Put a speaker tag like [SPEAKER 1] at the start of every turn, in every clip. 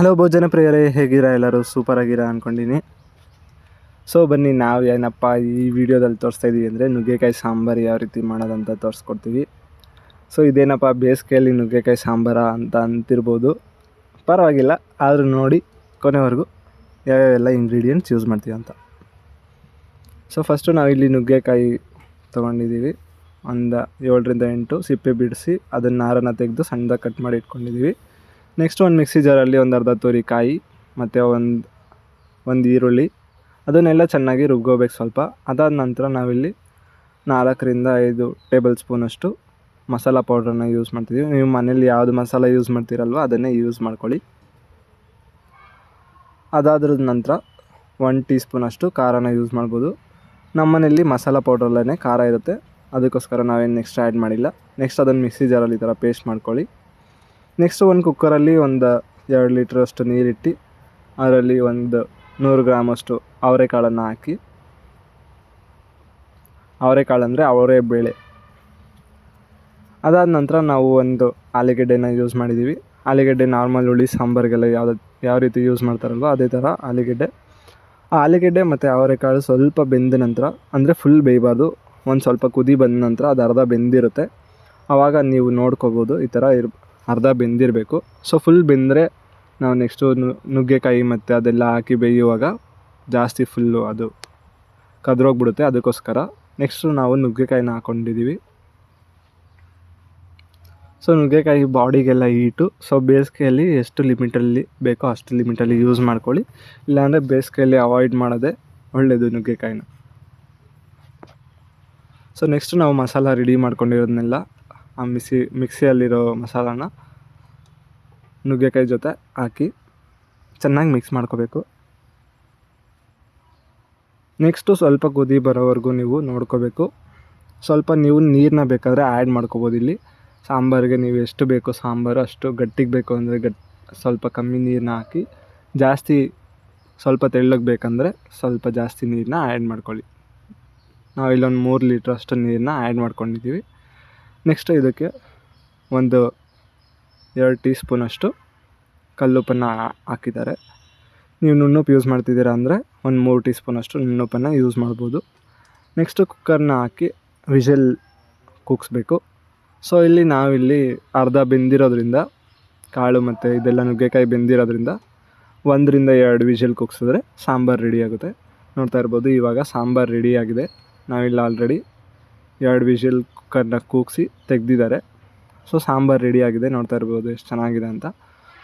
[SPEAKER 1] Hello ಭೋಜನ ಪ್ರಿಯರೇ, ಹೇಗಿರಾ? ಎಲ್ಲರೂ ಸೂಪರ್ ಆಗಿರಾ ಅಂದ್ಕೊಂಡಿನಿ. ಸೊ ಬನ್ನಿ, ನಾವು ಏನಪ್ಪ ಈ ವಿಡಿಯೋದಲ್ಲಿ ತೋರಿಸ್ತಾ ಇದ್ದೀವಿ ಅಂದರೆ ನುಗ್ಗೆಕಾಯಿ ಸಾಂಬಾರು ಯಾವ ರೀತಿ ಮಾಡೋದಂತ ತೋರಿಸ್ಕೊಡ್ತೀವಿ. ಸೊ ಇದೇನಪ್ಪ ಬೇಸಿಗೆಯಲ್ಲಿ ನುಗ್ಗೆಕಾಯಿ ಸಾಂಬಾರ ಅಂತ ಅಂತಿರ್ಬೋದು, ಪರವಾಗಿಲ್ಲ, ಆದರೂ ನೋಡಿ ಕೊನೆವರೆಗೂ ಯಾವ್ಯಾವೆಲ್ಲ ಇಂಗ್ರೀಡಿಯೆಂಟ್ಸ್ ಯೂಸ್ ಮಾಡ್ತೀವಿ ಅಂತ. ಸೊ ಫಸ್ಟು ನಾವಿಲ್ಲಿ ನುಗ್ಗೆಕಾಯಿ ತೊಗೊಂಡಿದ್ದೀವಿ, ಒಂದು 7ರಿಂದ 8 ಸಿಪ್ಪೆ ಬಿಡಿಸಿ ಅದನ್ನು ನಾರನ್ನು ತೆಗೆದು ಸಣ್ಣದಾಗಿ ಕಟ್ ಮಾಡಿ ಇಟ್ಕೊಂಡಿದ್ದೀವಿ. ನೆಕ್ಸ್ಟ್ ಒಂದು ಮಿಕ್ಸಿ ಜಾರಲ್ಲಿ ಒಂದು ಅರ್ಧ ತೋರಿಕಾಯಿ ಮತ್ತು ಒಂದು ಈರುಳ್ಳಿ, ಅದನ್ನೆಲ್ಲ ಚೆನ್ನಾಗಿ ರುಬ್ಕೋಬೇಕು ಸ್ವಲ್ಪ. ಅದಾದ ನಂತರ ನಾವಿಲ್ಲಿ 4ರಿಂದ 5 ಟೇಬಲ್ ಸ್ಪೂನಷ್ಟು ಮಸಾಲ ಪೌಡ್ರನ್ನ ಯೂಸ್ ಮಾಡ್ತಿದ್ದೀವಿ. ನೀವು ಮನೇಲಿ ಯಾವುದು ಮಸಾಲ ಯೂಸ್ ಮಾಡ್ತೀರಲ್ವ ಅದನ್ನೇ ಯೂಸ್ ಮಾಡ್ಕೊಳ್ಳಿ. ಅದಾದ್ರ ನಂತರ 1 ಟೀ ಸ್ಪೂನಷ್ಟು ಖಾರನ ಯೂಸ್ ಮಾಡ್ಬೋದು. ನಮ್ಮ ಮನೆಯಲ್ಲಿ ಮಸಾಲ ಪೌಡ್ರಲ್ಲೇ ಖಾರ ಇರುತ್ತೆ, ಅದಕ್ಕೋಸ್ಕರ ನಾವೇನು ನೆಕ್ಸ್ಟ್ ಆ್ಯಡ್ ಮಾಡಿಲ್ಲ. ನೆಕ್ಸ್ಟ್ ಅದನ್ನು ಮಿಕ್ಸಿ ಜಾರಲ್ಲಿ ಈ ಥರ ಪೇಸ್ಟ್ ಮಾಡ್ಕೊಳ್ಳಿ. ನೆಕ್ಸ್ಟ್ ಒಂದು ಕುಕ್ಕರಲ್ಲಿ ಒಂದು 2 ಲೀಟ್ರಷ್ಟು ನೀರಿಟ್ಟು ಅದರಲ್ಲಿ ಒಂದು 100 ಗ್ರಾಮಷ್ಟು ಅವರೆಕಾಳನ್ನು ಹಾಕಿ, ಅವರೆಕಾಳು ಅಂದರೆ ಅವರೇ ಬೇಳೆ. ಅದಾದ ನಂತರ ನಾವು ಒಂದು ಆಲೂಗೆಡ್ಡೆನ ಯೂಸ್ ಮಾಡಿದ್ದೀವಿ. ಆಲೂಗೆಡ್ಡೆ ನಾರ್ಮಲ್ ಹುಳಿ ಸಾಂಬಾರಿಗೆಲ್ಲ ಯಾವ ರೀತಿ ಯೂಸ್ ಮಾಡ್ತಾರಲ್ವ ಅದೇ ಥರ ಆಲೂಗೆಡ್ಡೆ. ಆ ಆಲೂಗೆಡ್ಡೆ ಮತ್ತು ಅವರೆಕಾಳು ಸ್ವಲ್ಪ ಬೆಂದ ನಂತರ, ಅಂದರೆ ಫುಲ್ ಬೇಯಬಾರ್ದು, ಒಂದು ಸ್ವಲ್ಪ ಕುದಿ ಬಂದ ನಂತರ ಅದು ಅರ್ಧ ಬೆಂದಿರುತ್ತೆ, ಆವಾಗ ನೀವು ನೋಡ್ಕೋಬೋದು ಈ ಥರ ಅರ್ಧ ಬೆಂದಿರಬೇಕು. ಸೊ ಫುಲ್ ಬೆಂದರೆ ನಾವು ನೆಕ್ಸ್ಟು ನುಗ್ಗೆಕಾಯಿ ಮತ್ತು ಅದೆಲ್ಲ ಹಾಕಿ ಬೇಯುವಾಗ ಜಾಸ್ತಿ ಫುಲ್ಲು ಅದು ಕದ್ರೋಗ್ಬಿಡುತ್ತೆ, ಅದಕ್ಕೋಸ್ಕರ ನೆಕ್ಸ್ಟು ನಾವು ನುಗ್ಗೆಕಾಯಿನ ಹಾಕ್ಕೊಂಡಿದ್ದೀವಿ. ಸೊ ನುಗ್ಗೆಕಾಯಿ ಬಾಡಿಗೆಲ್ಲ ಹೀಟು, ಸೊ ಬೇಸಿಗೆಯಲ್ಲಿ ಎಷ್ಟು ಲಿಮಿಟಲ್ಲಿ ಬೇಕೋ ಅಷ್ಟು ಲಿಮಿಟಲ್ಲಿ ಯೂಸ್ ಮಾಡ್ಕೊಳ್ಳಿ, ಇಲ್ಲಾಂದರೆ ಬೇಸಿಗೆಯಲ್ಲಿ ಅವಾಯ್ಡ್ ಮಾಡೋದೇ ಒಳ್ಳೆಯದು ನುಗ್ಗೆಕಾಯಿನ. ಸೊ ನೆಕ್ಸ್ಟು ನಾವು ಮಸಾಲ ರೆಡಿ ಮಾಡ್ಕೊಂಡಿರೋದನ್ನೆಲ್ಲ ಆ ಮಿಕ್ಸಿಯಲ್ಲಿರೋ ಮಸಾಲಾನ ನುಗ್ಗೆಕಾಯಿ ಜೊತೆ ಹಾಕಿ ಚೆನ್ನಾಗಿ ಮಿಕ್ಸ್ ಮಾಡ್ಕೋಬೇಕು. ನೆಕ್ಸ್ಟು ಸ್ವಲ್ಪ ಕುದಿ ಬರೋವರೆಗೂ ನೀವು ನೋಡ್ಕೋಬೇಕು. ಸ್ವಲ್ಪ ನೀವು ನೀರನ್ನ ಬೇಕಾದರೆ ಆ್ಯಡ್ ಮಾಡ್ಕೋಬೋದು. ಇಲ್ಲಿ ಸಾಂಬಾರಿಗೆ ನೀವು ಎಷ್ಟು ಬೇಕೋ ಸಾಂಬಾರು ಅಷ್ಟು ಗಟ್ಟಿಗೆ ಬೇಕು ಅಂದರೆ ಸ್ವಲ್ಪ ಕಮ್ಮಿ ನೀರನ್ನ ಹಾಕಿ, ಜಾಸ್ತಿ ಸ್ವಲ್ಪ ತೆಳ್ಳಗೆ ಬೇಕಂದರೆ ಸ್ವಲ್ಪ ಜಾಸ್ತಿ ನೀರನ್ನ ಆ್ಯಡ್ ಮಾಡ್ಕೊಳ್ಳಿ. ನಾವಿಲ್ಲೊಂದು 3 ಲೀಟ್ರಷ್ಟು ನೀರನ್ನ ಆ್ಯಡ್ ಮಾಡ್ಕೊಂಡಿದ್ದೀವಿ. ನೆಕ್ಸ್ಟು ಇದಕ್ಕೆ ಒಂದು 2 ಟೀ ಸ್ಪೂನಷ್ಟು ಕಲ್ಲುಪ್ಪನ್ನು ಹಾಕಿದ್ದಾರೆ. ನೀವು ನುಣ್ಣುಪ್ಪು ಯೂಸ್ ಮಾಡ್ತಿದ್ದೀರಾ ಅಂದರೆ ಒಂದು 3 ಟೀ ಸ್ಪೂನಷ್ಟು ನುಣ್ಣುಪ್ಪನ್ನು ಯೂಸ್ ಮಾಡ್ಬೋದು. ನೆಕ್ಸ್ಟು ಕುಕ್ಕರ್ನ ಹಾಕಿ ವಿಷಲ್ ಕೂಗಿಸ್ಬೇಕು. ಸೊ ಇಲ್ಲಿ ನಾವಿಲ್ಲಿ ಅರ್ಧ ಬೆಂದಿರೋದ್ರಿಂದ, ಕಾಳು ಮತ್ತು ಇದೆಲ್ಲ ನುಗ್ಗೆಕಾಯಿ ಬೆಂದಿರೋದ್ರಿಂದ 1ರಿಂದ 2 ವಿಷಲ್ ಕೂಗಿಸಿದ್ರೆ ಸಾಂಬಾರು ರೆಡಿಯಾಗುತ್ತೆ. ನೋಡ್ತಾ ಇರ್ಬೋದು, ಇವಾಗ ಸಾಂಬಾರು ರೆಡಿಯಾಗಿದೆ. ನಾವಿಲ್ಲಿ ಆಲ್ರೆಡಿ 2 ವಿಷಲ್ ಕುಕ್ಕರ್ನ ಕೂಗಿಸಿ ತೆಗೆದಿದ್ದಾರೆ. ಸೊ ಸಾಂಬಾರು ರೆಡಿಯಾಗಿದೆ, ನೋಡ್ತಾ ಇರ್ಬೋದು ಎಷ್ಟು ಚೆನ್ನಾಗಿದೆ ಅಂತ.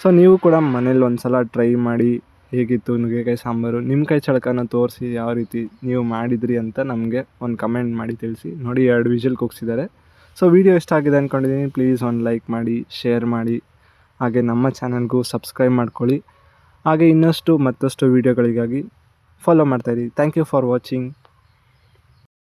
[SPEAKER 1] ಸೊ ನೀವು ಕೂಡ ಮನೇಲಿ ಒಂದು ಸಲ ಟ್ರೈ ಮಾಡಿ ಹೇಗಿತ್ತು ನುಗ್ಗೆಕಾಯಿ ಸಾಂಬಾರು, ನಿಮ್ಮ ಕೈ ಚಳಕನ ತೋರಿಸಿ ಯಾವ ರೀತಿ ನೀವು ಮಾಡಿದ್ರಿ ಅಂತ ನಮಗೆ ಒಂದು ಕಮೆಂಟ್ ಮಾಡಿ ತಿಳಿಸಿ. ನೋಡಿ 2 ವಿಷಲ್ ಕೂಗಿಸಿದ್ದಾರೆ. ಸೊ ವಿಡಿಯೋ ಇಷ್ಟ ಆಗಿದೆ ಅಂದ್ಕೊಂಡಿದ್ದೀನಿ. ಪ್ಲೀಸ್ ಒಂದು ಲೈಕ್ ಮಾಡಿ, ಶೇರ್ ಮಾಡಿ, ಹಾಗೆ ನಮ್ಮ ಚಾನಲ್ಗೂ ಸಬ್ಸ್ಕ್ರೈಬ್ ಮಾಡ್ಕೊಳ್ಳಿ. ಹಾಗೆ ಇನ್ನಷ್ಟು ಮತ್ತಷ್ಟು ವೀಡಿಯೋಗಳಿಗಾಗಿ ಫಾಲೋ ಮಾಡ್ತಾಯಿರಿ. Thank you for watching.